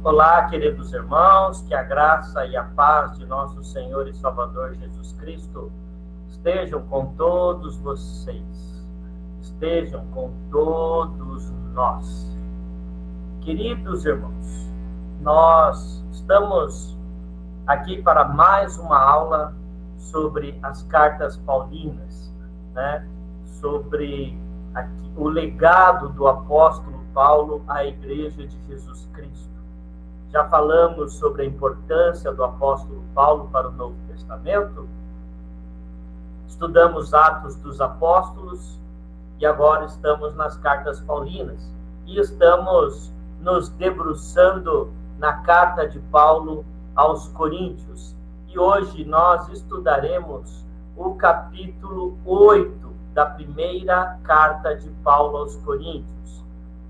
Olá, queridos irmãos, que a graça e a paz de nosso Senhor e Salvador Jesus Cristo estejam com todos vocês, estejam com todos nós. Queridos irmãos, nós estamos aqui para mais uma aula sobre as cartas paulinas, né? Sobre o legado do apóstolo Paulo à Igreja de Jesus Cristo. Já falamos sobre a importância do apóstolo Paulo para o Novo Testamento. Estudamos Atos dos Apóstolos e agora estamos nas cartas paulinas. E estamos nos debruçando na carta de Paulo aos Coríntios. E hoje nós estudaremos o capítulo 8 da primeira carta de Paulo aos Coríntios.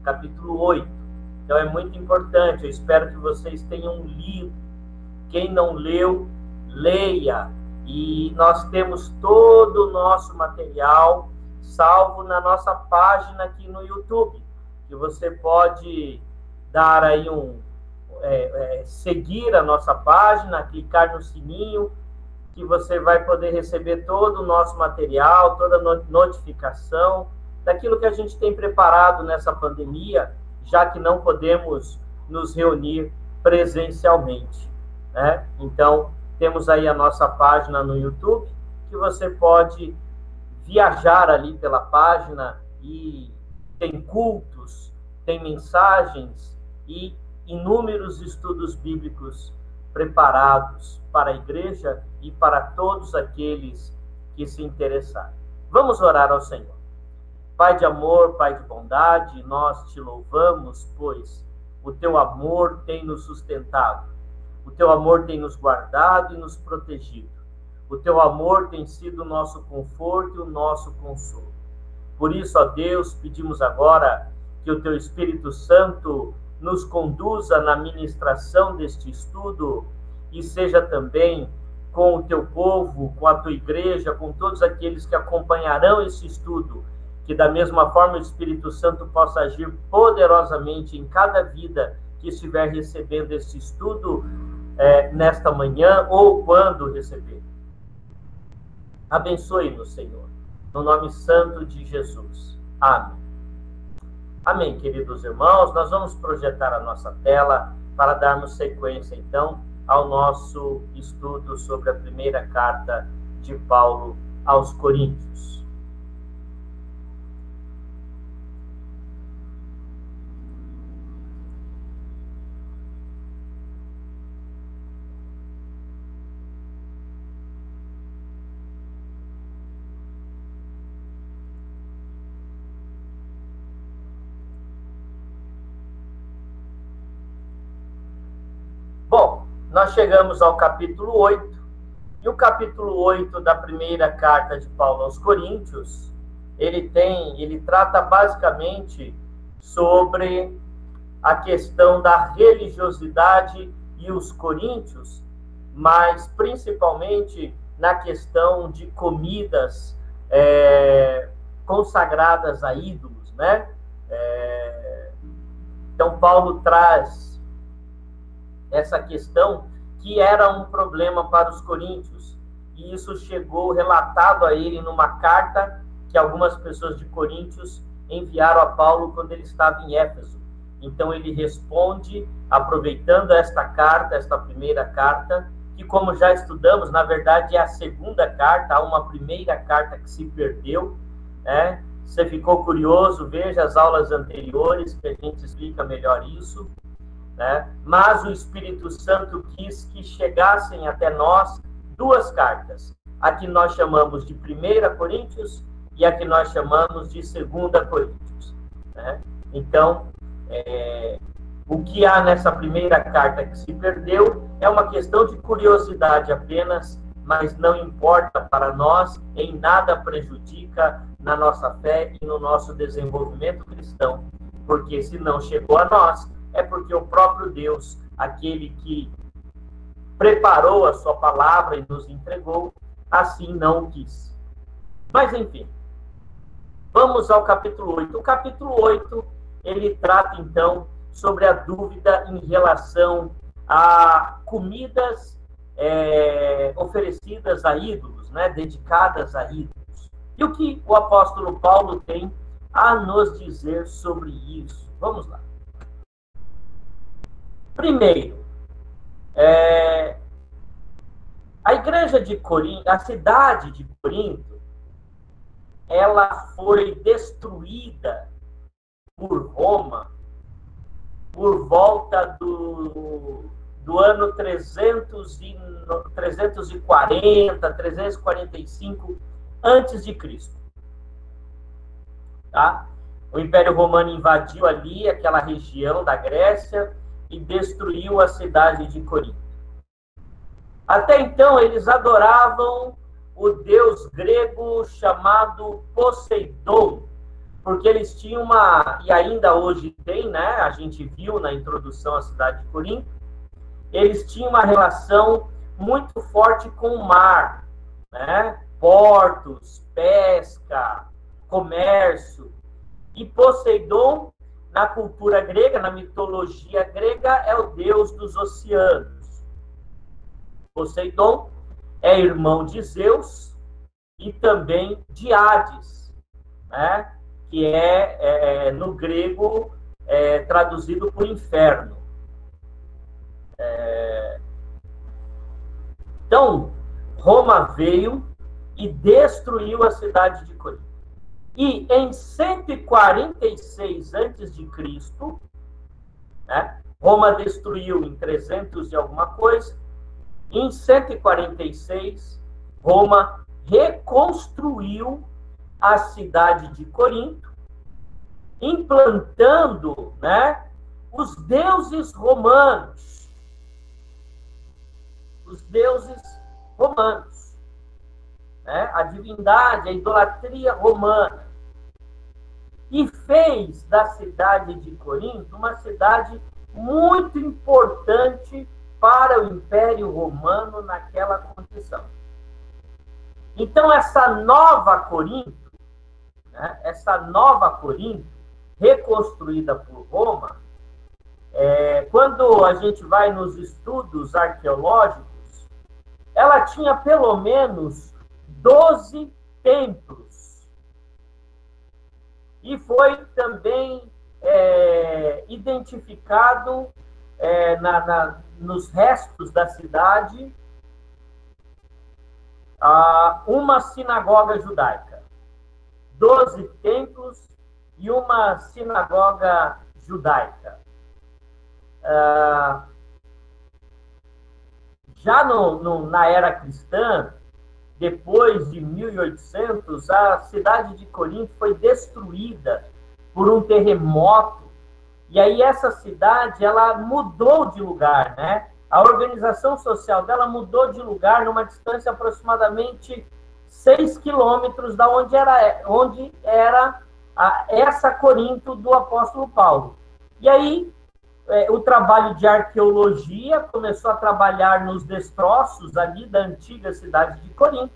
Capítulo 8. Então é muito importante, eu espero que vocês tenham lido. Quem não leu, leia. E nós temos todo o nosso material salvo na nossa página aqui no YouTube, que você pode dar aí seguir a nossa página, clicar no sininho, que você vai poder receber todo o nosso material, toda a notificação daquilo que a gente tem preparado nessa pandemia, já que não podemos nos reunir presencialmente, né? Então, temos aí a nossa página no YouTube, que você pode viajar ali pela página e tem cultos, tem mensagens e inúmeros estudos bíblicos preparados para a igreja e para todos aqueles que se interessarem. Vamos orar ao Senhor. Pai de amor, Pai de bondade, nós te louvamos, pois o teu amor tem nos sustentado, o teu amor tem nos guardado e nos protegido, o teu amor tem sido o nosso conforto e o nosso consolo. Por isso, ó Deus, pedimos agora que o teu Espírito Santo nos conduza na ministração deste estudo e seja também com o teu povo, com a tua igreja, com todos aqueles que acompanharão esse estudo, que da mesma forma o Espírito Santo possa agir poderosamente em cada vida que estiver recebendo esse estudo nesta manhã ou quando receber. Abençoe-nos, Senhor, no nome santo de Jesus. Amém. Amém, queridos irmãos. Nós vamos projetar a nossa tela para darmos sequência, então, ao nosso estudo sobre a primeira carta de Paulo aos Coríntios. Bom, nós chegamos ao capítulo 8, e o capítulo 8 da primeira carta de Paulo aos Coríntios, ele trata basicamente sobre a questão da religiosidade e os coríntios, mas principalmente na questão de comidas consagradas a ídolos, né? Então, Paulo traz essa questão que era um problema para os coríntios, e isso chegou relatado a ele numa carta que algumas pessoas de Coríntios enviaram a Paulo quando ele estava em Éfeso. Então ele responde, aproveitando esta carta, esta primeira carta, que como já estudamos, na verdade é a segunda carta, há uma primeira carta que se perdeu, né? Você ficou curioso, veja as aulas anteriores que a gente explica melhor isso. Mas o Espírito Santo quis que chegassem até nós duas cartas, a que nós chamamos de 1 Coríntios e a que nós chamamos de 2 Coríntios. Então, o que há nessa primeira carta que se perdeu é uma questão de curiosidade apenas, mas não importa para nós, em nada prejudica na nossa fé e no nosso desenvolvimento cristão, porque se não chegou a nós, é porque o próprio Deus, aquele que preparou a sua palavra e nos entregou, assim não o quis. Mas, enfim, vamos ao capítulo 8. O capítulo 8 ele trata, então, sobre a dúvida em relação a comidas oferecidas a ídolos, né, dedicadas a ídolos. E o que o apóstolo Paulo tem a nos dizer sobre isso? Vamos lá. Primeiro, a igreja de Corinto, a cidade de Corinto, ela foi destruída por Roma por volta do ano 340, 345 antes de Cristo. Tá? O Império Romano invadiu ali aquela região da Grécia e destruiu a cidade de Corinto. Até então, eles adoravam o deus grego chamado Poseidon, porque eles tinham e ainda hoje tem, né? A gente viu na introdução à cidade de Corinto, eles tinham uma relação muito forte com o mar, né? Portos, pesca, comércio. E Poseidon, na cultura grega, na mitologia grega, é o deus dos oceanos. Poseidon é irmão de Zeus e também de Hades, né? Que no grego, traduzido por inferno. Então, Roma veio e destruiu a cidade de Corinto. E em 146 a.C., né, Roma destruiu em 300 e alguma coisa. Em 146, Roma reconstruiu a cidade de Corinto, implantando, né, os deuses romanos. Os deuses romanos. Né, a divindade, a idolatria romana. E fez da cidade de Corinto uma cidade muito importante para o Império Romano naquela condição. Então, essa nova Corinto, né, reconstruída por Roma, quando a gente vai nos estudos arqueológicos, ela tinha pelo menos 12 templos. E foi também identificado nos restos da cidade uma sinagoga judaica. 12 templos e uma sinagoga judaica. Já na era cristã, depois de 1800, a cidade de Corinto foi destruída por um terremoto. E aí essa cidade, ela mudou de lugar, né? A organização social dela mudou de lugar numa distância aproximadamente 6 quilômetros da onde era essa Corinto do apóstolo Paulo. E aí o trabalho de arqueologia começou a trabalhar nos destroços ali da antiga cidade de Corinto.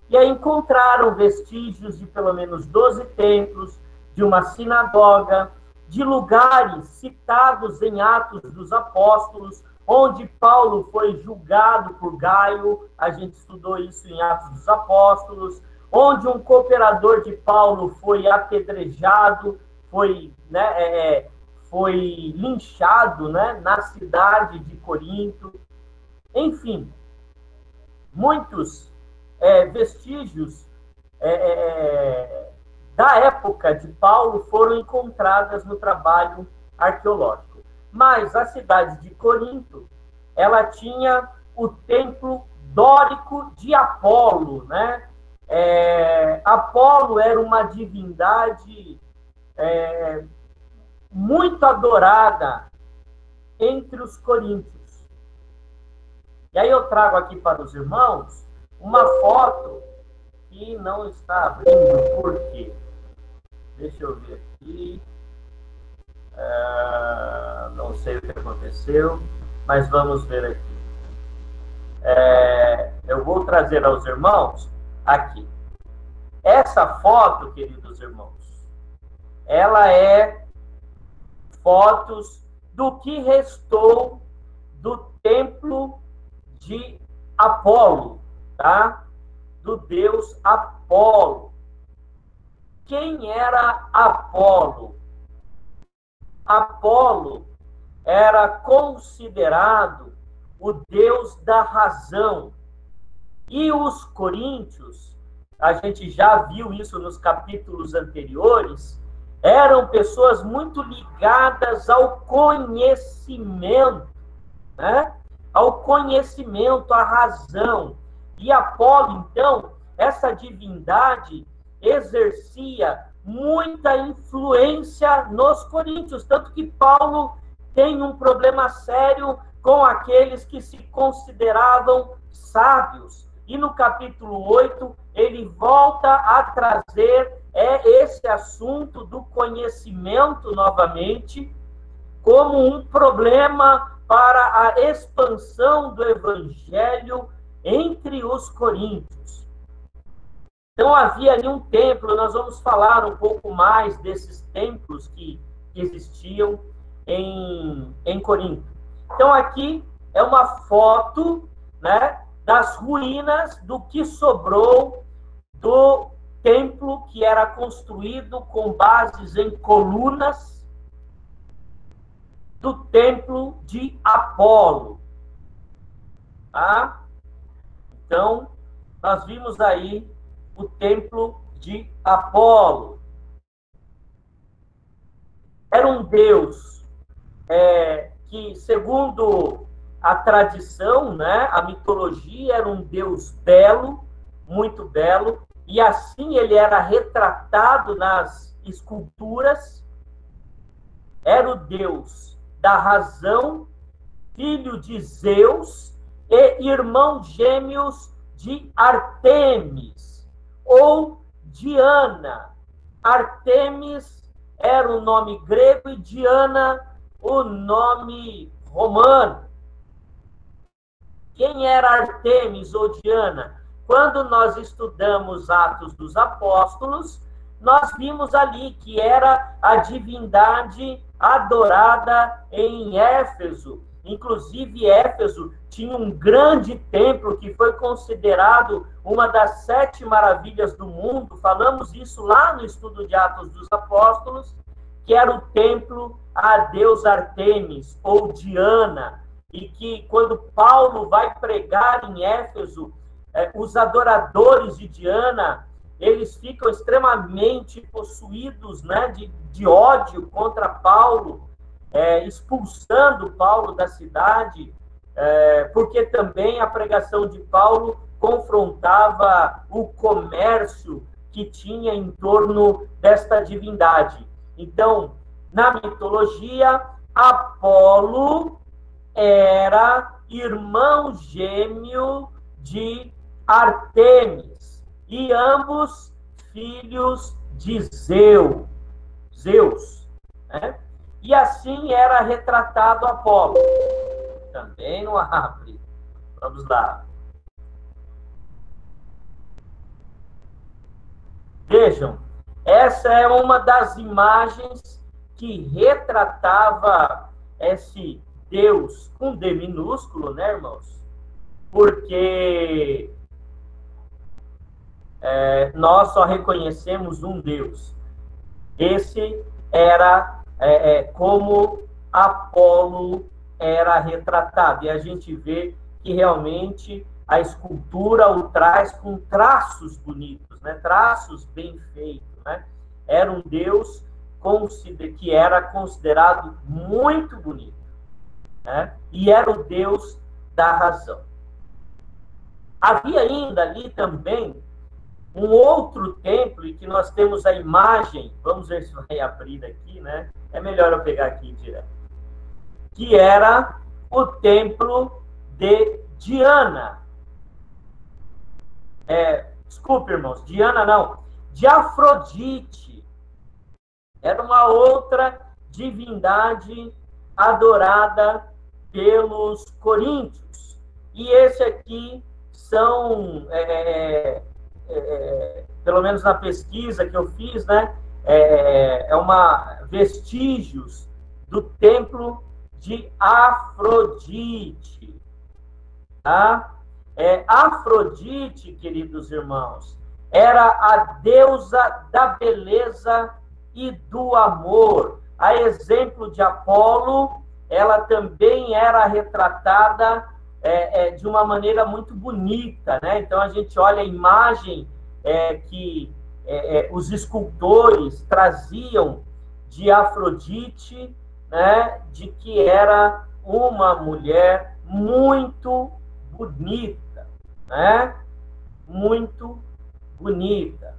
E aí encontraram vestígios de pelo menos 12 templos, de uma sinagoga, de lugares citados em Atos dos Apóstolos, onde Paulo foi julgado por Gaio, a gente estudou isso em Atos dos Apóstolos, onde um cooperador de Paulo foi apedrejado, foi linchado, né, na cidade de Corinto. Enfim, muitos vestígios da época de Paulo foram encontradas no trabalho arqueológico. Mas a cidade de Corinto, ela tinha o templo dórico de Apolo, né? Apolo era uma divindade muito adorada entre os coríntios. E aí eu trago aqui para os irmãos uma foto que não está abrindo, por quê? Deixa eu ver aqui. Não sei o que aconteceu, mas vamos ver aqui. Eu vou trazer aos irmãos aqui. Essa foto, queridos irmãos, ela é fotos do que restou do templo de Apolo, tá? Do deus Apolo. Quem era Apolo? Apolo era considerado o deus da razão. E os coríntios, a gente já viu isso nos capítulos anteriores, eram pessoas muito ligadas ao conhecimento, né? Ao conhecimento, à razão. E Apolo, então, essa divindade exercia muita influência nos coríntios, tanto que Paulo tem um problema sério com aqueles que se consideravam sábios. E no capítulo 8, ele volta a trazer esse assunto do conhecimento novamente como um problema para a expansão do evangelho entre os coríntios. Então havia ali um templo, nós vamos falar um pouco mais desses templos que existiam em Corinto. Então aqui é uma foto, né, das ruínas do que sobrou do templo que era construído com bases em colunas do templo de Apolo. Tá? Então, nós vimos aí o templo de Apolo. Era um deus que, segundo a tradição, né, a mitologia, era um deus belo, muito belo, e assim ele era retratado nas esculturas. Era o deus da razão, filho de Zeus e irmão gêmeos de Artemis, ou Diana. Artemis era o nome grego e Diana o nome romano. Quem era Artemis ou Diana? Quando nós estudamos Atos dos Apóstolos, nós vimos ali que era a divindade adorada em Éfeso. Inclusive, Éfeso tinha um grande templo que foi considerado uma das 7 maravilhas do mundo. Falamos isso lá no estudo de Atos dos Apóstolos, que era o templo à deusa Artemis, ou Diana, e que quando Paulo vai pregar em Éfeso, os adoradores de Diana, eles ficam extremamente possuídos, né, de ódio contra Paulo, expulsando Paulo da cidade, porque também a pregação de Paulo confrontava o comércio que tinha em torno desta divindade. Então, na mitologia, Apolo era irmão gêmeo de Artemis, e ambos filhos de Zeus, né? E assim era retratado Apolo. Também não abre. Vamos lá. Vejam, essa é uma das imagens que retratava esse Deus com D minúsculo, né, irmãos? Porque nós só reconhecemos um Deus. Esse era como Apolo era retratado. E a gente vê que realmente a escultura o traz com traços bonitos, né? Traços bem feitos, né? Era um Deus que era considerado muito bonito, né? E era o Deus da razão. Havia ainda ali também um outro templo, e que nós temos a imagem, vamos ver se vai abrir aqui, né? É melhor eu pegar aqui direto. Que era o templo de Diana. Desculpe, irmãos, Diana não, de Afrodite. Era uma outra divindade adorada pelos coríntios. E esse aqui são, pelo menos na pesquisa que eu fiz, né, vestígios do templo de Afrodite. Tá? Afrodite, queridos irmãos, era a deusa da beleza e do amor. A exemplo de Apolo, ela também era retratada de uma maneira muito bonita, né? Então a gente olha a imagem que os escultores traziam de Afrodite, né? De que era uma mulher muito bonita, né? Muito bonita.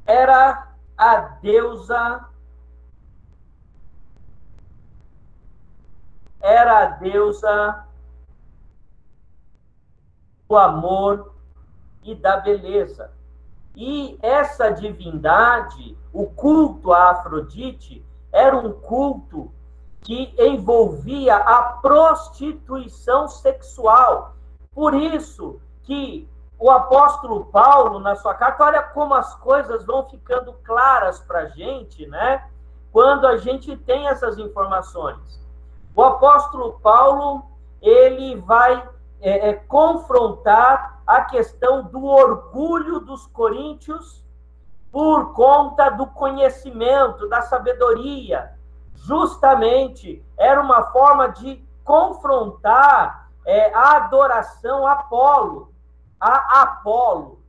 Era a deusa do amor e da beleza. E essa divindade, o culto a Afrodite, era um culto que envolvia a prostituição sexual. Por isso que o apóstolo Paulo, na sua carta, olha como as coisas vão ficando claras para a gente, né? Quando a gente tem essas informações. O apóstolo Paulo, ele vai confrontar a questão do orgulho dos coríntios por conta do conhecimento, da sabedoria. Justamente era uma forma de confrontar a adoração a Apolo.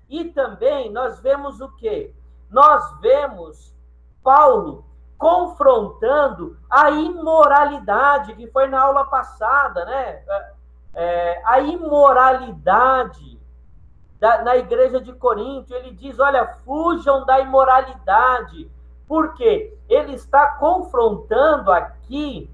E também nós vemos o quê? Nós vemos Paulo confrontando a imoralidade, que foi na aula passada, né? A imoralidade na igreja de Corinto. Ele diz, olha, fujam da imoralidade, porque ele está confrontando aqui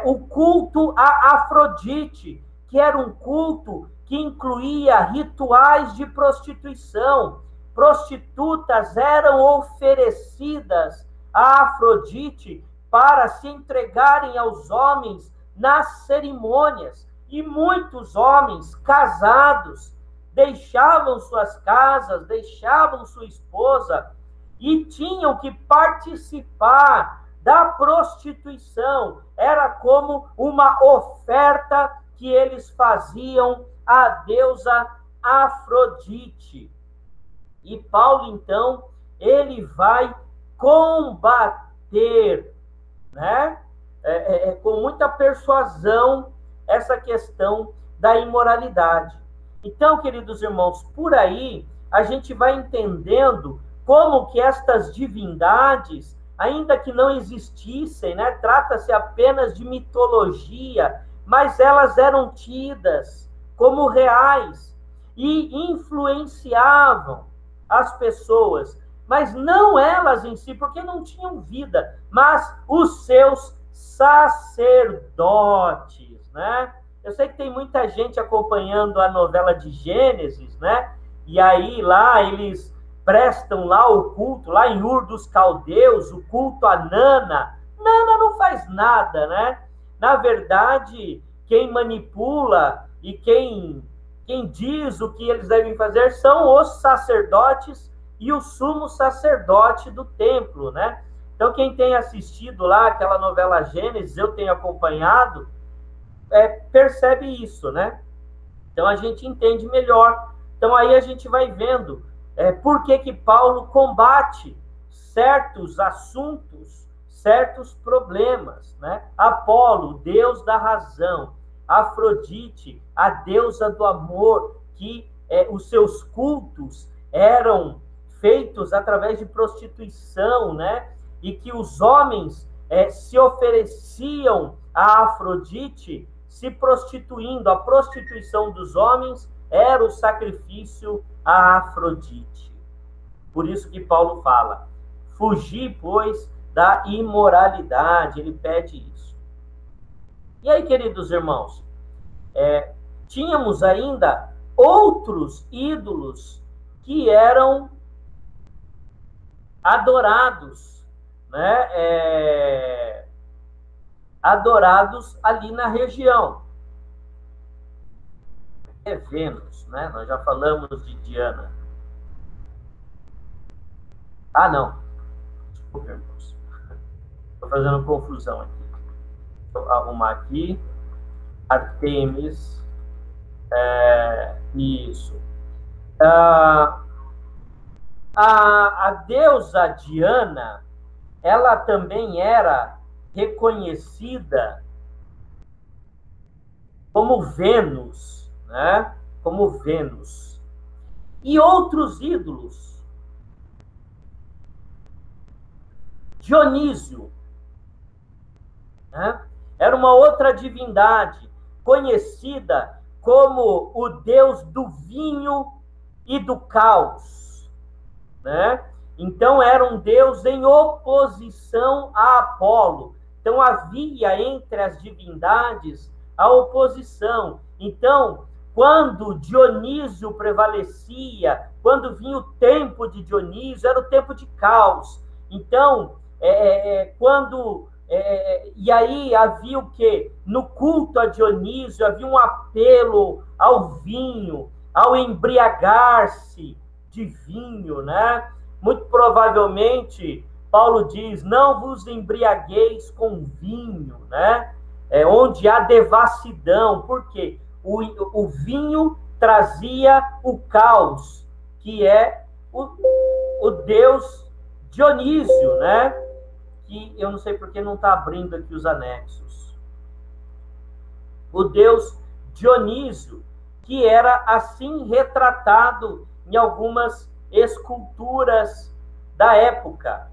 o culto a Afrodite, que era um culto que incluía rituais de prostituição. Prostitutas eram oferecidas a Afrodite para se entregarem aos homens nas cerimônias. E muitos homens casados deixavam suas casas, deixavam sua esposa e tinham que participar da prostituição. Era como uma oferta que eles faziam à deusa Afrodite. E Paulo, então, ele vai combater, né? Com muita persuasão, essa questão da imoralidade. Então, queridos irmãos, por aí a gente vai entendendo como que estas divindades, ainda que não existissem, né, trata-se apenas de mitologia, mas elas eram tidas como reais e influenciavam as pessoas, mas não elas em si, porque não tinham vida, mas os seus sacerdotes, né? Eu sei que tem muita gente acompanhando a novela de Gênesis, né? E aí lá eles prestam lá o culto, lá em Ur dos Caldeus, o culto a Nana. Nana não faz nada, né? Na verdade, quem manipula e quem diz o que eles devem fazer são os sacerdotes e o sumo sacerdote do templo, né? Então, quem tem assistido lá aquela novela Gênesis, eu tenho acompanhado, percebe isso, né? Então, a gente entende melhor. Então, aí a gente vai vendo por que Paulo combate certos assuntos, certos problemas, né? Apolo, deus da razão. Afrodite, a deusa do amor, que os seus cultos eram feitos através de prostituição, né? E que os homens se ofereciam a Afrodite se prostituindo. A prostituição dos homens era o sacrifício a Afrodite. Por isso que Paulo fala, fugir, pois, da imoralidade. Ele pede isso. E aí, queridos irmãos, tínhamos ainda outros ídolos que eram adorados, né? Adorados ali na região. Vênus, né? Nós já falamos de Diana. Ah, não. Estou fazendo confusão aqui. Deixa eu arrumar aqui. Artemis. Isso. A deusa Diana, ela também era reconhecida como Vênus, né? Como Vênus. E outros ídolos. Dionísio, né? Era uma outra divindade, conhecida como o deus do vinho e do caos, né? Então era um deus em oposição a Apolo. Então havia entre as divindades a oposição. Então, quando Dionísio prevalecia, quando vinha o tempo de Dionísio, era o tempo de caos. Então, e aí havia o quê? No culto a Dionísio havia um apelo ao vinho, ao embriagar-se de vinho, né? Muito provavelmente, Paulo diz, não vos embriagueis com vinho, né? Onde há devassidão. Por quê? O vinho trazia o caos, que é o deus Dionísio, né? Que eu não sei porque não está abrindo aqui os anexos. O deus Dionísio, que era assim retratado em algumas esculturas da época,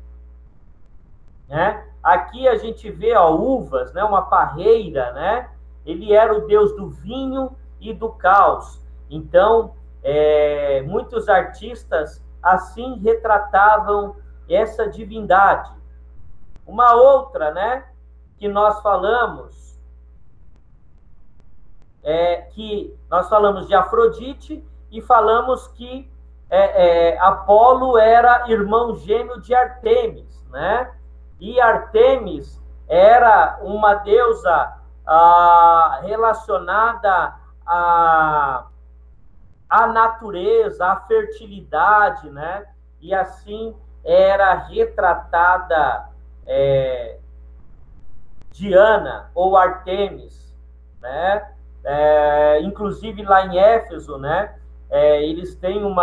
né? Aqui a gente vê uvas, né? Uma parreira, né? Ele era o deus do vinho e do caos. Então, muitos artistas assim retratavam essa divindade. Uma outra, né, que nós falamos, que nós falamos de Afrodite e falamos que Apolo era irmão gêmeo de Artemis, né? E Artemis era uma deusa relacionada à natureza, à fertilidade, né? E assim era retratada Diana ou Artemis, né? Inclusive lá em Éfeso, né? Eles têm um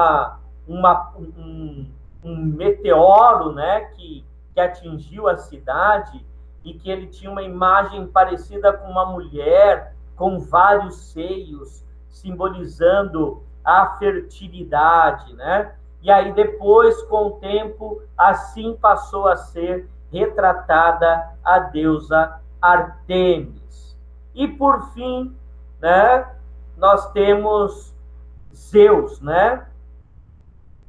meteoro, né? Que atingiu a cidade e que ele tinha uma imagem parecida com uma mulher com vários seios, simbolizando a fertilidade, né? E aí depois, com o tempo, assim passou a ser retratada a deusa Artemis. E por fim, né, nós temos Zeus, né?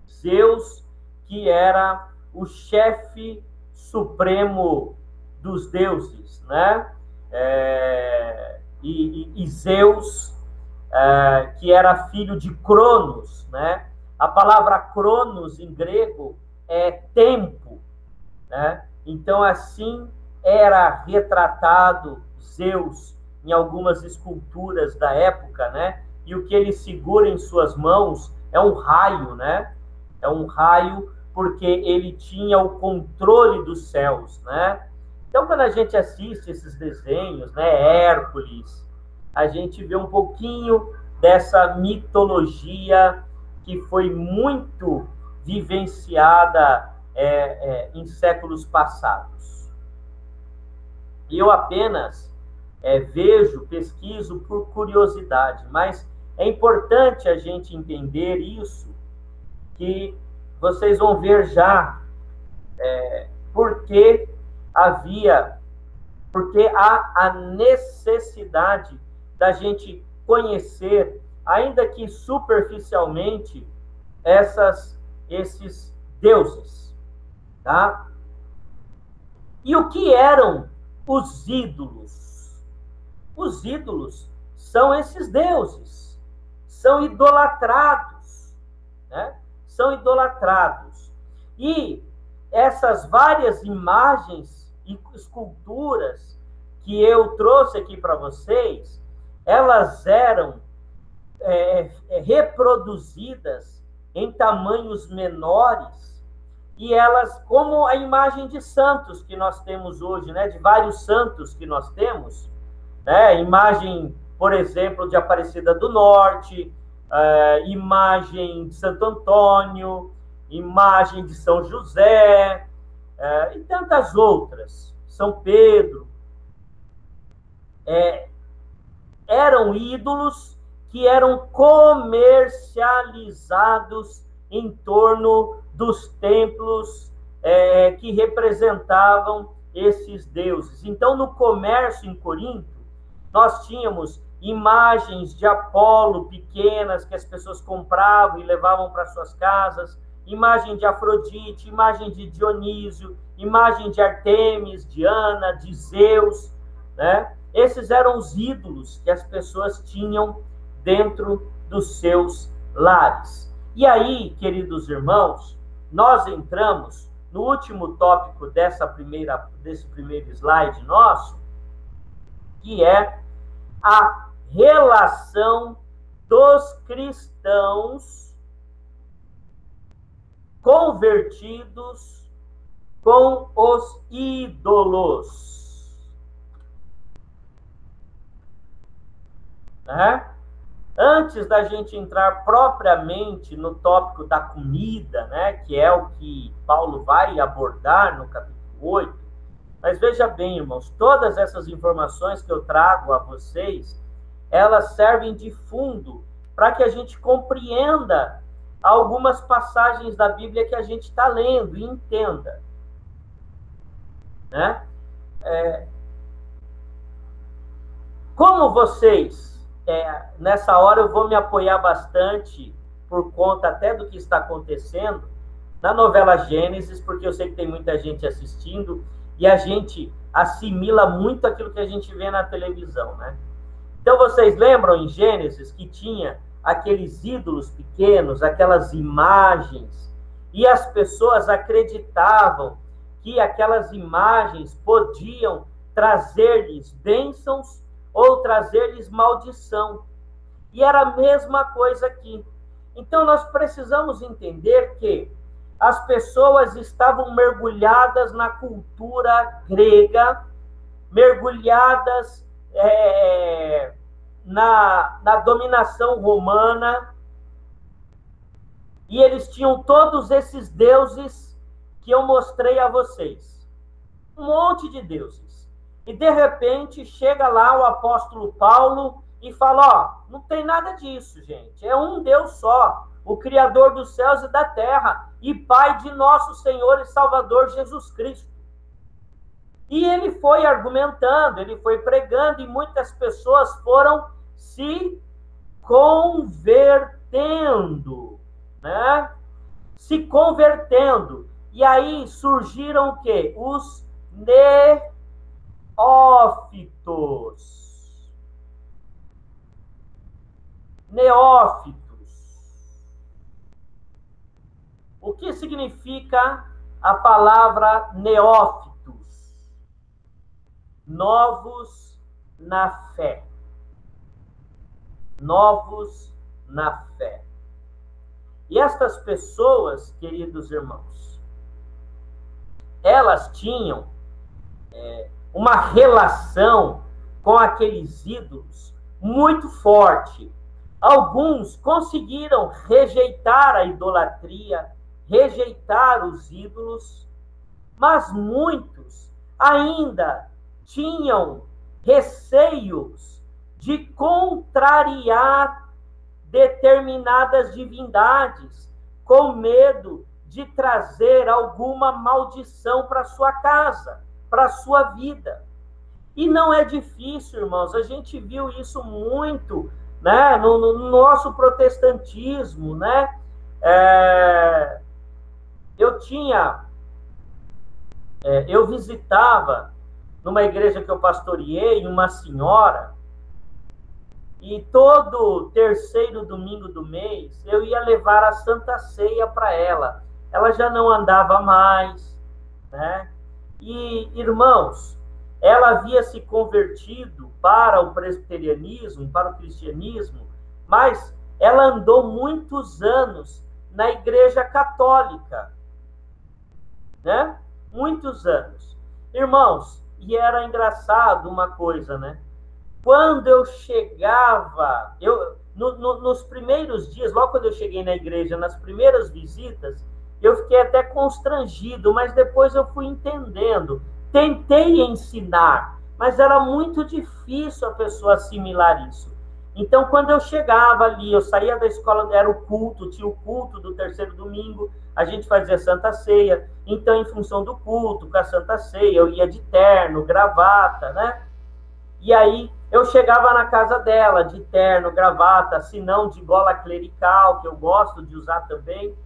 Zeus, que era o chefe supremo dos deuses, né? E Zeus, que era filho de Cronos, né? A palavra Cronos em grego é tempo, né? Então, assim era retratado Zeus em algumas esculturas da época, né? E o que ele segura em suas mãos é um raio, né? É um raio porque ele tinha o controle dos céus, né? Então, quando a gente assiste esses desenhos, né? Hércules, a gente vê um pouquinho dessa mitologia que foi muito vivenciada em séculos passados. E eu apenas pesquiso por curiosidade, mas é importante a gente entender isso, que vocês vão ver já porque há a necessidade da gente conhecer, ainda que superficialmente, esses deuses, tá? E o que eram os ídolos? Os ídolos são esses deuses, são idolatrados, né? São idolatrados. E essas várias imagens e esculturas que eu trouxe aqui para vocês, elas eram reproduzidas em tamanhos menores e elas, como a imagem de santos que nós temos hoje, né, de vários santos que nós temos, né, imagem, por exemplo, de Aparecida do Norte, imagem de Santo Antônio, imagem de São José, e tantas outras, São Pedro, eram ídolos que eram comercializados em torno dos templos que representavam esses deuses. Então, no comércio em Corinto, nós tínhamos imagens de Apolo pequenas que as pessoas compravam e levavam para suas casas, imagem de Afrodite, imagem de Dionísio, imagem de Artemis, Diana, de Zeus, né? Esses eram os ídolos que as pessoas tinham dentro dos seus lares. E aí, queridos irmãos, nós entramos no último tópico desse primeiro slide nosso, que é a relação dos cristãos convertidos com os ídolos. Né? Antes da gente entrar propriamente no tópico da comida, né, que é o que Paulo vai abordar no capítulo 8, mas veja bem, irmãos, todas essas informações que eu trago a vocês, elas servem de fundo para que a gente compreenda algumas passagens da Bíblia que a gente está lendo e entenda. Né? Como vocês... nessa hora eu vou me apoiar bastante, por conta até do que está acontecendo, na novela Gênesis, porque eu sei que tem muita gente assistindo, e a gente assimila muito aquilo que a gente vê na televisão, né? Então, vocês lembram em Gênesis que tinha aqueles ídolos pequenos, aquelas imagens, e as pessoas acreditavam que aquelas imagens podiam trazer-lhes bênçãos ou trazer-lhes maldição. E era a mesma coisa aqui. Então, nós precisamos entender que as pessoas estavam mergulhadas na cultura grega, mergulhadas na dominação romana, e eles tinham todos esses deuses que eu mostrei a vocês. Um monte de deuses. E, de repente, chega lá o apóstolo Paulo e fala, não tem nada disso, gente. É um Deus só, o Criador dos céus e da terra, e Pai de nosso Senhor e Salvador Jesus Cristo. E ele foi argumentando, ele foi pregando, e muitas pessoas foram se convertendo, né? Se convertendo. E aí surgiram o quê? Os neófitos. Neófitos. O que significa a palavra neófitos? Novos na fé. Novos na fé. E estas pessoas, queridos irmãos, elas tinham uma relação com aqueles ídolos muito forte. Alguns conseguiram rejeitar a idolatria, rejeitar os ídolos, mas muitos ainda tinham receios de contrariar determinadas divindades, com medo de trazer alguma maldição para sua casa, para sua vida. E não é difícil, irmãos, a gente viu isso muito, né, no nosso protestantismo, né? Eu visitava numa igreja que eu pastoreei uma senhora, e todo terceiro domingo do mês eu ia levar a Santa Ceia para ela. Ela já não andava mais, né? E, irmãos, ela havia se convertido para o presbiterianismo, para o cristianismo, mas ela andou muitos anos na igreja católica. né? Muitos anos. Irmãos, e era engraçado uma coisa, né? Quando eu chegava, nos primeiros dias, logo quando eu cheguei na igreja, nas primeiras visitas, eu fiquei até constrangido, mas depois eu fui entendendo. Tentei ensinar, mas era muito difícil a pessoa assimilar isso. Então, quando eu chegava ali, eu saía da escola, era o culto, tinha o culto do terceiro domingo, a gente fazia Santa Ceia. Então, em função do culto, com a Santa Ceia, eu ia de terno, gravata, né? E aí eu chegava na casa dela de terno, gravata, se não de gola clerical, que eu gosto de usar também.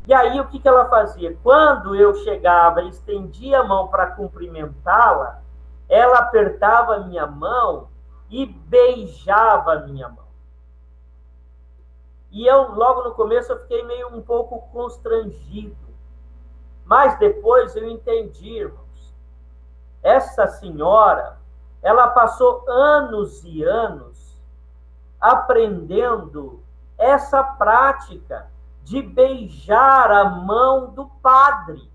E aí o que, que ela fazia? Quando eu chegava e estendia a mão para cumprimentá-la, ela apertava a minha mão e beijava a minha mão. E eu, logo no começo, eu fiquei meio um pouco constrangido. Mas depois eu entendi, irmãos. Essa senhora, ela passou anos e anos aprendendo essa prática de beijar a mão do padre.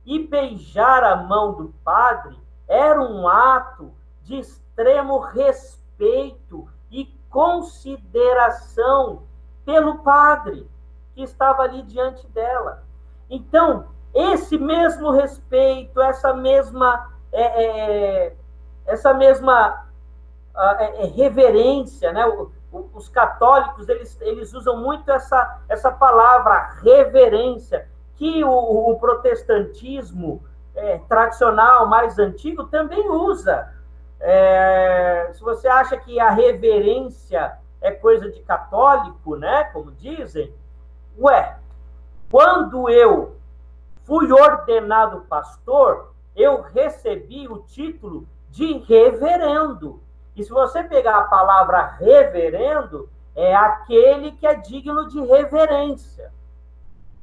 E beijar a mão do padre era um ato de extremo respeito e consideração pelo padre que estava ali diante dela. Então, esse mesmo respeito, essa mesma reverência, né? Os católicos, eles usam muito essa palavra reverência, que o protestantismo tradicional, mais antigo, também usa. Se você acha que a reverência é coisa de católico, né? Como dizem, quando eu fui ordenado pastor, eu recebi o título de reverendo. E se você pegar a palavra reverendo, é aquele que é digno de reverência,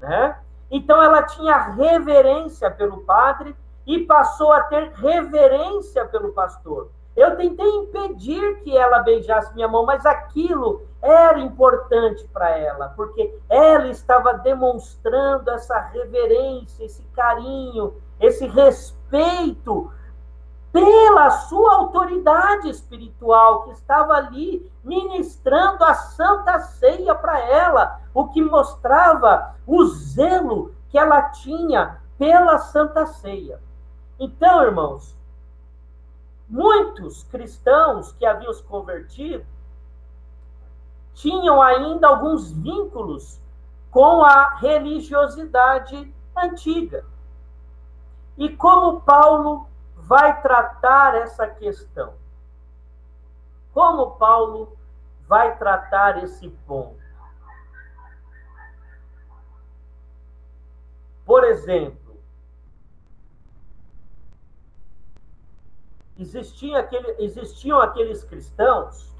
né? Então ela tinha reverência pelo padre e passou a ter reverência pelo pastor. Eu tentei impedir que ela beijasse minha mão, mas aquilo era importante para ela, porque ela estava demonstrando essa reverência, esse carinho, esse respeito pela sua autoridade espiritual, que estava ali ministrando a Santa Ceia para ela, o que mostrava o zelo que ela tinha pela Santa Ceia. Então, irmãos, muitos cristãos que haviam se convertido tinham ainda alguns vínculos com a religiosidade antiga. E como Paulo vai tratar essa questão? Como Paulo vai tratar esse ponto? Por exemplo, existiam aqueles cristãos,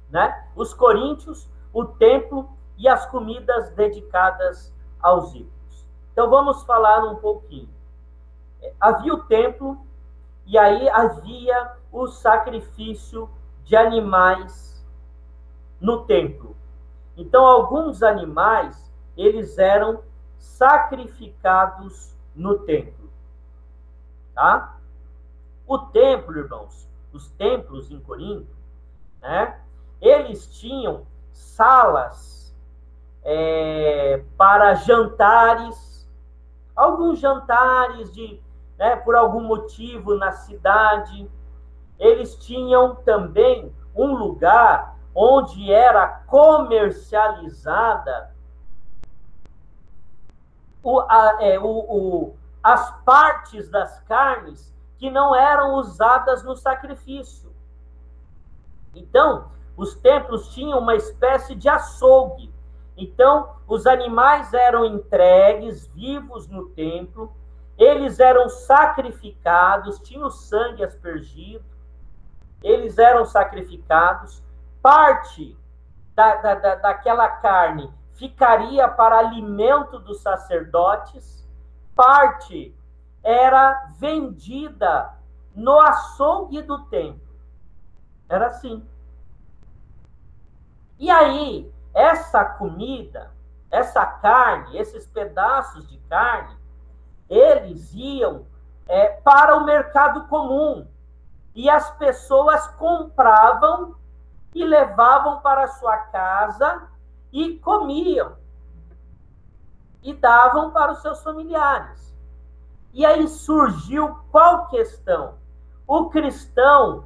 né? Os coríntios, o templo e as comidas dedicadas aos ídolos. Então vamos falar um pouquinho. Havia o templo e aí havia o sacrifício de animais no templo. Então alguns animais, eles eram sacrificados no templo, tá? O templo, irmãos, os templos em Corinto, né? Eles tinham salas para jantares, alguns jantares por algum motivo na cidade. Eles tinham também um lugar onde era comercializada as partes das carnes que não eram usadas no sacrifício. Então, os templos tinham uma espécie de açougue. Então, os animais eram entregues vivos no templo, eles eram sacrificados, tinha o sangue aspergido, eles eram sacrificados, parte daquela carne ficaria para alimento dos sacerdotes, parte era vendida no açougue do templo. Era assim. E aí, essa comida, essa carne, esses pedaços de carne, eles iam para o mercado comum. E as pessoas compravam e levavam para a sua casa e comiam. E davam para os seus familiares. E aí surgiu qual questão? O cristão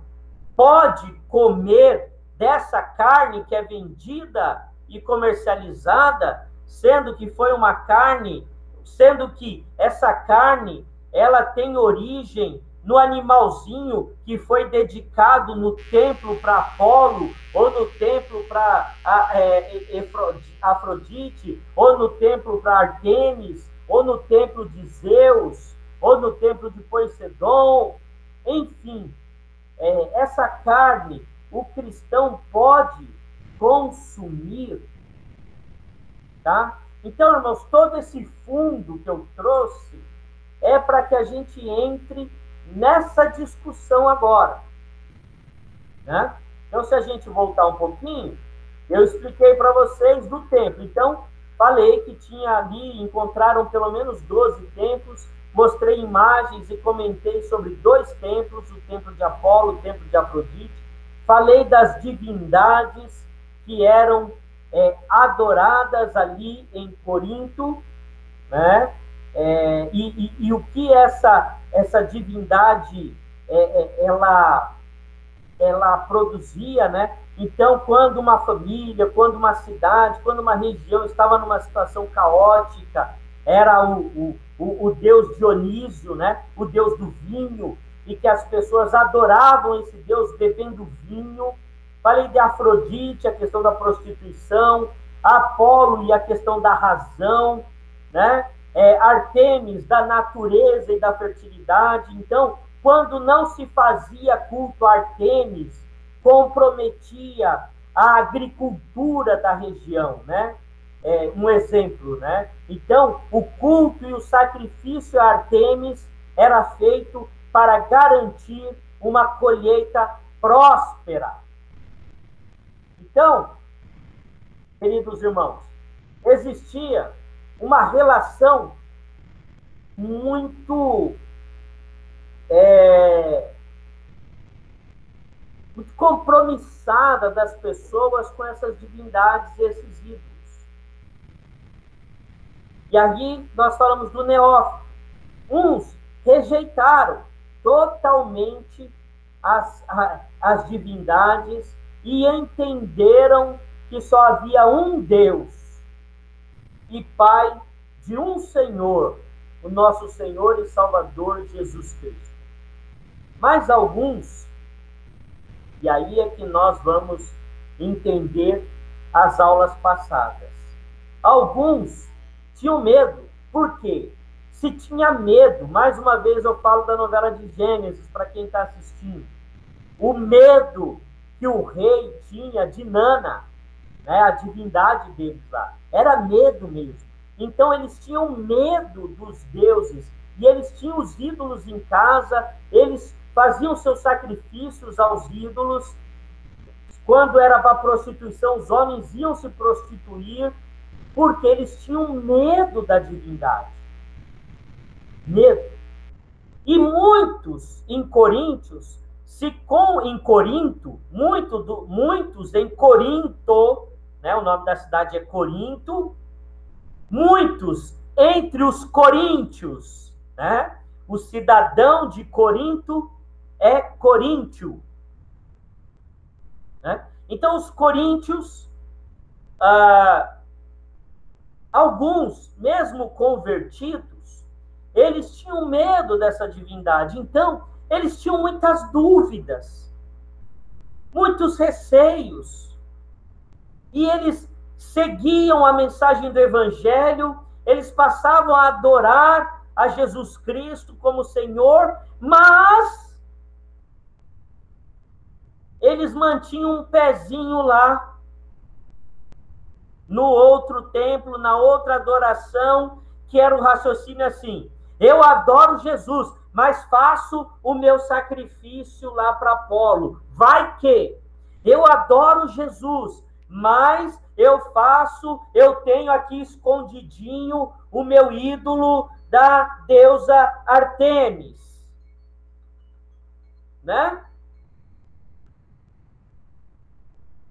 pode comer dessa carne que é vendida e comercializada, sendo que foi uma carne, sendo que essa carne, ela tem origem no animalzinho que foi dedicado no templo para Apolo, ou no templo para Afrodite, ou no templo para Artemis, ou no templo de Zeus, ou no templo de Poseidon, enfim, essa carne o cristão pode consumir, tá? Então, irmãos, todo esse fundo que eu trouxe é para que a gente entre nessa discussão agora, né? Então, se a gente voltar um pouquinho, eu expliquei para vocês do templo. Então, falei que tinha ali, encontraram pelo menos 12 templos, mostrei imagens e comentei sobre 2 templos, o templo de Apolo, o templo de Afrodite. Falei das divindades que eram adoradas ali em Corinto, né? E o que essa divindade ela produzia, né? Então, quando uma família, quando uma cidade, quando uma região estava numa situação caótica, era o deus Dionísio, né? O deus do vinho, e que as pessoas adoravam esse deus bebendo vinho. Falei de Afrodite, a questão da prostituição, Apolo e a questão da razão, né? Artemis, da natureza e da fertilidade. Então, quando não se fazia culto a Artemis, comprometia a agricultura da região, né? Um exemplo, né? Então, o culto e o sacrifício a Artemis era feito para garantir uma colheita próspera. Então, queridos irmãos, existia uma relação muito compromissada das pessoas com essas divindades e esses ídolos. E aí nós falamos do neófito. Uns rejeitaram totalmente as divindades e entenderam que só havia um Deus e Pai de um Senhor, o nosso Senhor e Salvador Jesus Cristo. Mas alguns, e aí é que nós vamos entender as aulas passadas. Alguns tinham medo. Por quê? Se tinha medo, mais uma vez eu falo da novela de Gênesis, para quem está assistindo. O medo que o rei tinha de Nana, né, a divindade deles lá, era medo mesmo. Então eles tinham medo dos deuses, e eles tinham os ídolos em casa, eles faziam seus sacrifícios aos ídolos. Quando era para prostituição, os homens iam se prostituir, porque eles tinham medo da divindade. Medo. E muitos em Coríntios, muitos em Corinto, né, o nome da cidade é Corinto, muitos entre os coríntios, né, o cidadão de Corinto é coríntio, né? Então os coríntios, alguns mesmo convertidos, eles tinham medo dessa divindade. Então eles tinham muitas dúvidas, muitos receios, e eles seguiam a mensagem do Evangelho, eles passavam a adorar a Jesus Cristo como Senhor, mas eles mantinham um pezinho lá, no outro templo, na outra adoração, que era o raciocínio assim: eu adoro Jesus, mas faço o meu sacrifício lá para Apolo. Vai que eu adoro Jesus, mas eu tenho aqui escondidinho o meu ídolo da deusa Artemis, né?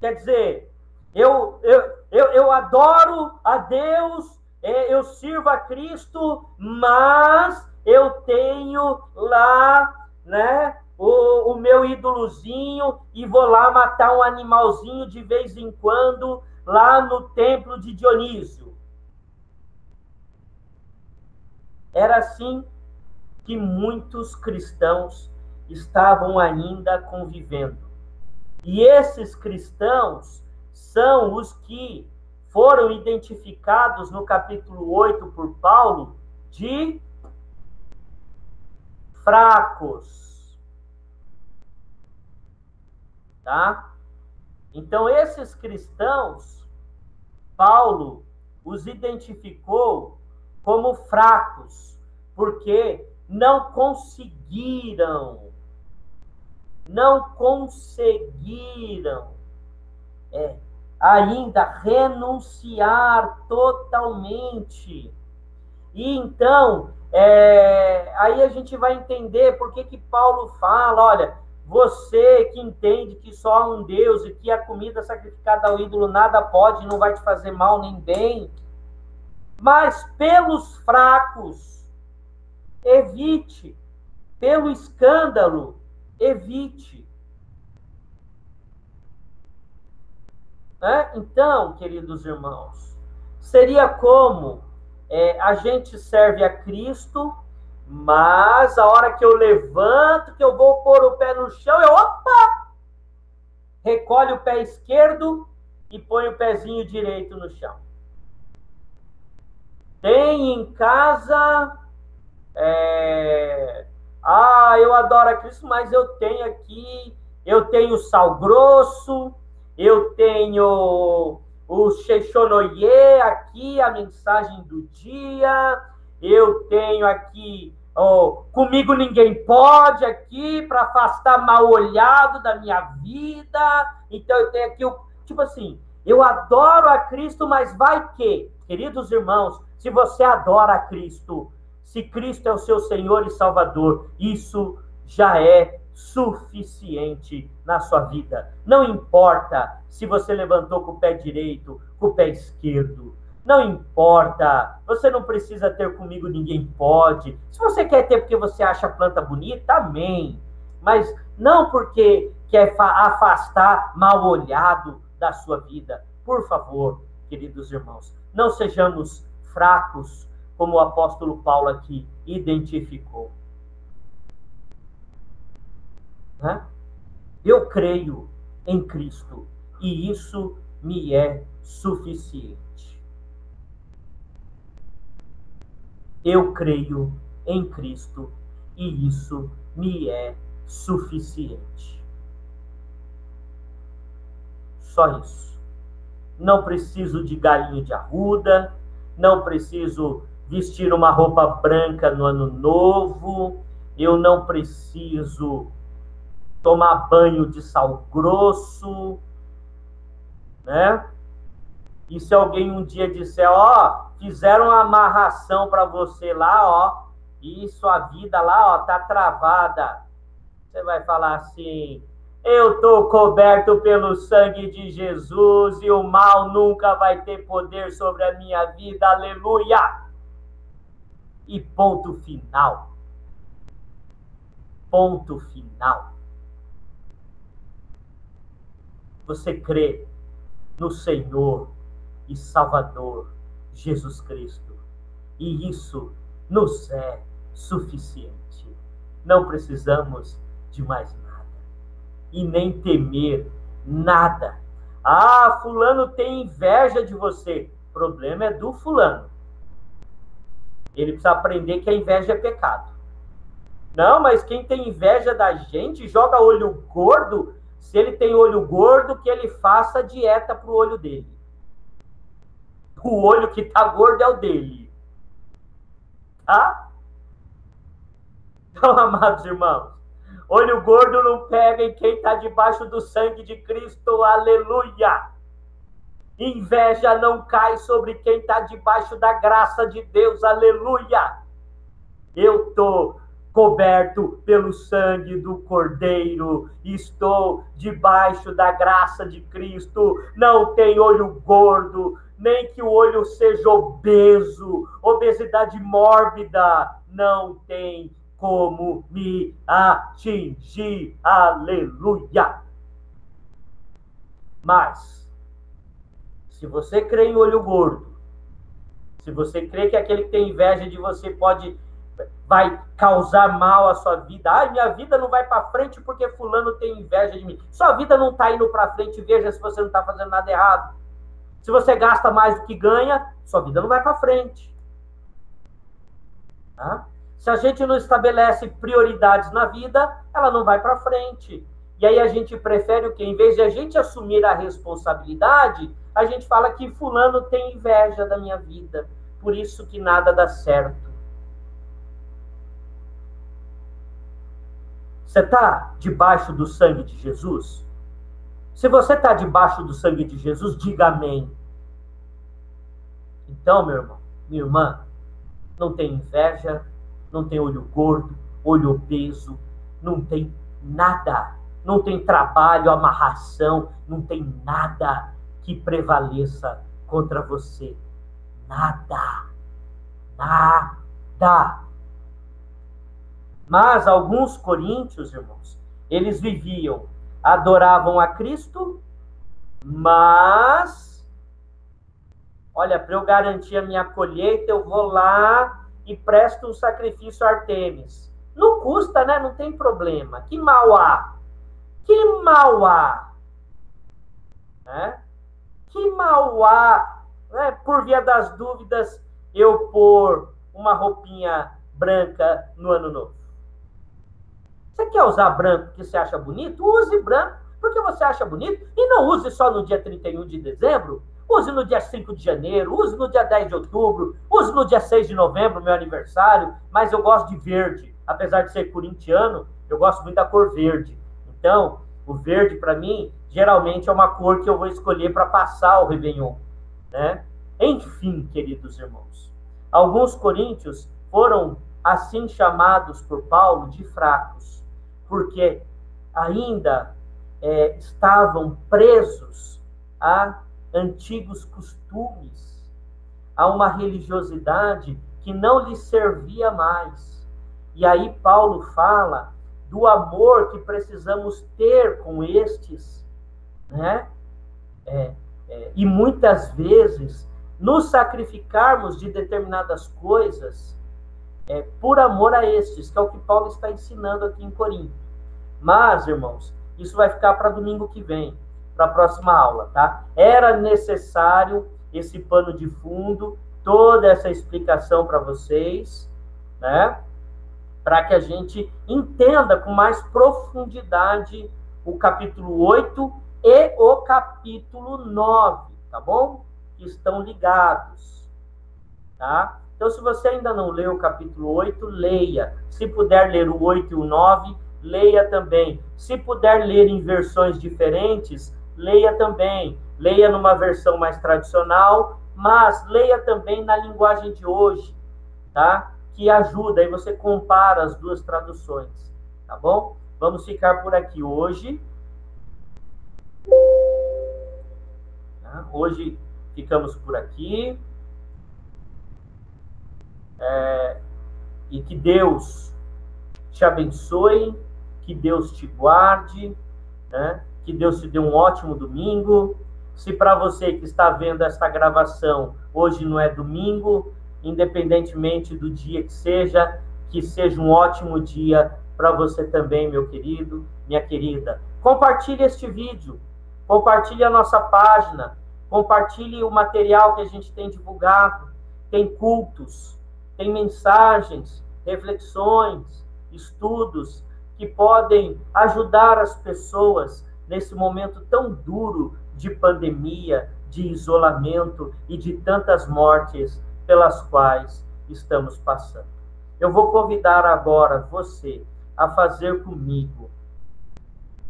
Quer dizer, eu adoro a Deus, eu sirvo a Cristo, mas eu tenho lá, né, o meu ídolozinho e vou lá matar um animalzinho de vez em quando lá no templo de Dionísio. Era assim que muitos cristãos estavam ainda convivendo. E esses cristãos são os que foram identificados no capítulo 8 por Paulo de fracos. Tá? Então, esses cristãos, Paulo os identificou como fracos, porque não conseguiram ainda renunciar totalmente. E então, aí a gente vai entender por que Paulo fala, olha, você que entende que só há um Deus e que a comida sacrificada ao ídolo nada pode, não vai te fazer mal nem bem, mas pelos fracos, evite. Pelo escândalo, evite. Então, queridos irmãos, seria como a gente serve a Cristo, mas a hora que eu levanto, que eu vou pôr o pé no chão, recolhe o pé esquerdo e põe o pezinho direito no chão. Tem em casa, eu adoro a Cristo, mas eu tenho sal grosso, eu tenho o Shechonoye aqui, a mensagem do dia, eu tenho aqui, comigo ninguém pode aqui, para afastar mal olhado da minha vida, então eu tenho aqui, tipo assim, eu adoro a Cristo, mas vai que, queridos irmãos, se você adora a Cristo, se Cristo é o seu Senhor e Salvador, isso já é suficiente na sua vida. Não importa se você levantou com o pé direito, com o pé esquerdo. Não importa. Você não precisa ter comigo, ninguém pode. Se você quer ter porque você acha a planta bonita, amém. Mas não porque quer afastar mal olhado da sua vida. Por favor, queridos irmãos, não sejamos fracos, como o apóstolo Paulo aqui identificou. Eu creio em Cristo e isso me é suficiente. Eu creio em Cristo e isso me é suficiente. Só isso. Não preciso de galinho de arruda, não preciso vestir uma roupa branca no ano novo, eu não preciso tomar banho de sal grosso, né? E se alguém um dia disser, fizeram uma amarração para você lá, e sua vida lá, tá travada, você vai falar assim, eu tô coberto pelo sangue de Jesus e o mal nunca vai ter poder sobre a minha vida, aleluia! E ponto final. Ponto final. Você crê no Senhor e Salvador Jesus Cristo. E isso nos é suficiente. Não precisamos de mais nada. E nem temer nada. Fulano tem inveja de você. O problema é do fulano. Ele precisa aprender que a inveja é pecado. Não, mas quem tem inveja da gente joga olho gordo. Se ele tem olho gordo, que ele faça dieta pro olho dele. O olho que tá gordo é o dele. Tá? Então, amados irmãos, olho gordo não pega em quem tá debaixo do sangue de Cristo. Aleluia! Inveja não cai sobre quem está debaixo da graça de Deus. Aleluia! Eu estou coberto pelo sangue do Cordeiro, estou debaixo da graça de Cristo, não tem olho gordo, nem que o olho seja obeso, obesidade mórbida, não tem como me atingir, aleluia. Mas, se você crê em olho gordo, se você crê que aquele que tem inveja de você vai causar mal à sua vida. Ai, minha vida não vai para frente porque fulano tem inveja de mim. Sua vida não está indo para frente, veja se você não está fazendo nada errado. Se você gasta mais do que ganha, sua vida não vai para frente. Tá? Se a gente não estabelece prioridades na vida, ela não vai para frente. E aí a gente prefere o quê? Em vez de a gente assumir a responsabilidade, a gente fala que fulano tem inveja da minha vida. Por isso que nada dá certo. Você está debaixo do sangue de Jesus? Se você está debaixo do sangue de Jesus, diga amém. Então, meu irmão, minha irmã, não tem inveja, não tem olho gordo, olho obeso, não tem nada, não tem trabalho, amarração, não tem nada que prevaleça contra você. Nada. Nada. Mas alguns coríntios, irmãos, eles viviam, adoravam a Cristo, mas, olha, para eu garantir a minha colheita, eu vou lá e presto um sacrifício a Artemis. Não custa, né? Não tem problema. Que mal há? Que mal há? Né? Que mal há? Né? Por via das dúvidas, eu pôr uma roupinha branca no ano novo. Você quer usar branco porque você acha bonito? Use branco porque você acha bonito. E não use só no dia 31 de dezembro. Use no dia 5 de janeiro. Use no dia 10 de outubro. Use no dia 6 de novembro, meu aniversário. Mas eu gosto de verde. Apesar de ser corintiano, eu gosto muito da cor verde. Então, o verde, para mim, geralmente é uma cor que eu vou escolher para passar o Réveillon. Né? Enfim, queridos irmãos, alguns coríntios foram assim chamados por Paulo de fracos, porque ainda estavam presos a antigos costumes, a uma religiosidade que não lhes servia mais. E aí Paulo fala do amor que precisamos ter com estes, né? E muitas vezes nos sacrificarmos de determinadas coisas por amor a estes, que é o que Paulo está ensinando aqui em Corinto. Mas, irmãos, isso vai ficar para domingo que vem, para a próxima aula, tá? Era necessário esse pano de fundo, toda essa explicação para vocês, né? Para que a gente entenda com mais profundidade o capítulo 8 e o capítulo 9, tá bom? Que estão ligados, tá? Então, se você ainda não leu o capítulo 8, leia. Se puder ler o 8 e o 9, leia também. Se puder ler em versões diferentes, leia também. Leia numa versão mais tradicional, mas leia também na linguagem de hoje, tá? Que ajuda, aí você compara as duas traduções, tá bom? Vamos ficar por aqui hoje. Tá? Hoje ficamos por aqui. E que Deus te abençoe, que Deus te guarde, né? Que Deus te dê um ótimo domingo. Se para você que está vendo esta gravação, hoje não é domingo, independentemente do dia que seja um ótimo dia para você também, meu querido, minha querida. Compartilhe este vídeo, compartilhe a nossa página, compartilhe o material que a gente tem divulgado. Tem cultos, tem mensagens, reflexões, estudos que podem ajudar as pessoas nesse momento tão duro de pandemia, de isolamento e de tantas mortes pelas quais estamos passando. Eu vou convidar agora você a fazer comigo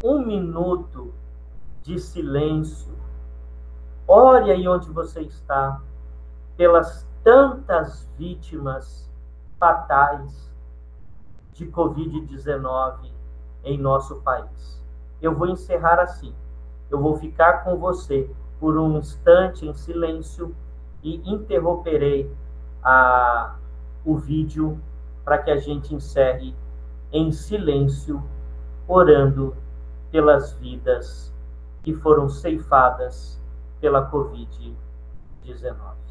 1 minuto de silêncio Ore aí onde você está, pelas tantas vítimas fatais de Covid-19 em nosso país. Eu vou encerrar assim. Eu vou ficar com você por um instante em silêncio e interromperei o vídeo para que a gente encerre em silêncio, orando pelas vidas que foram ceifadas pela Covid-19.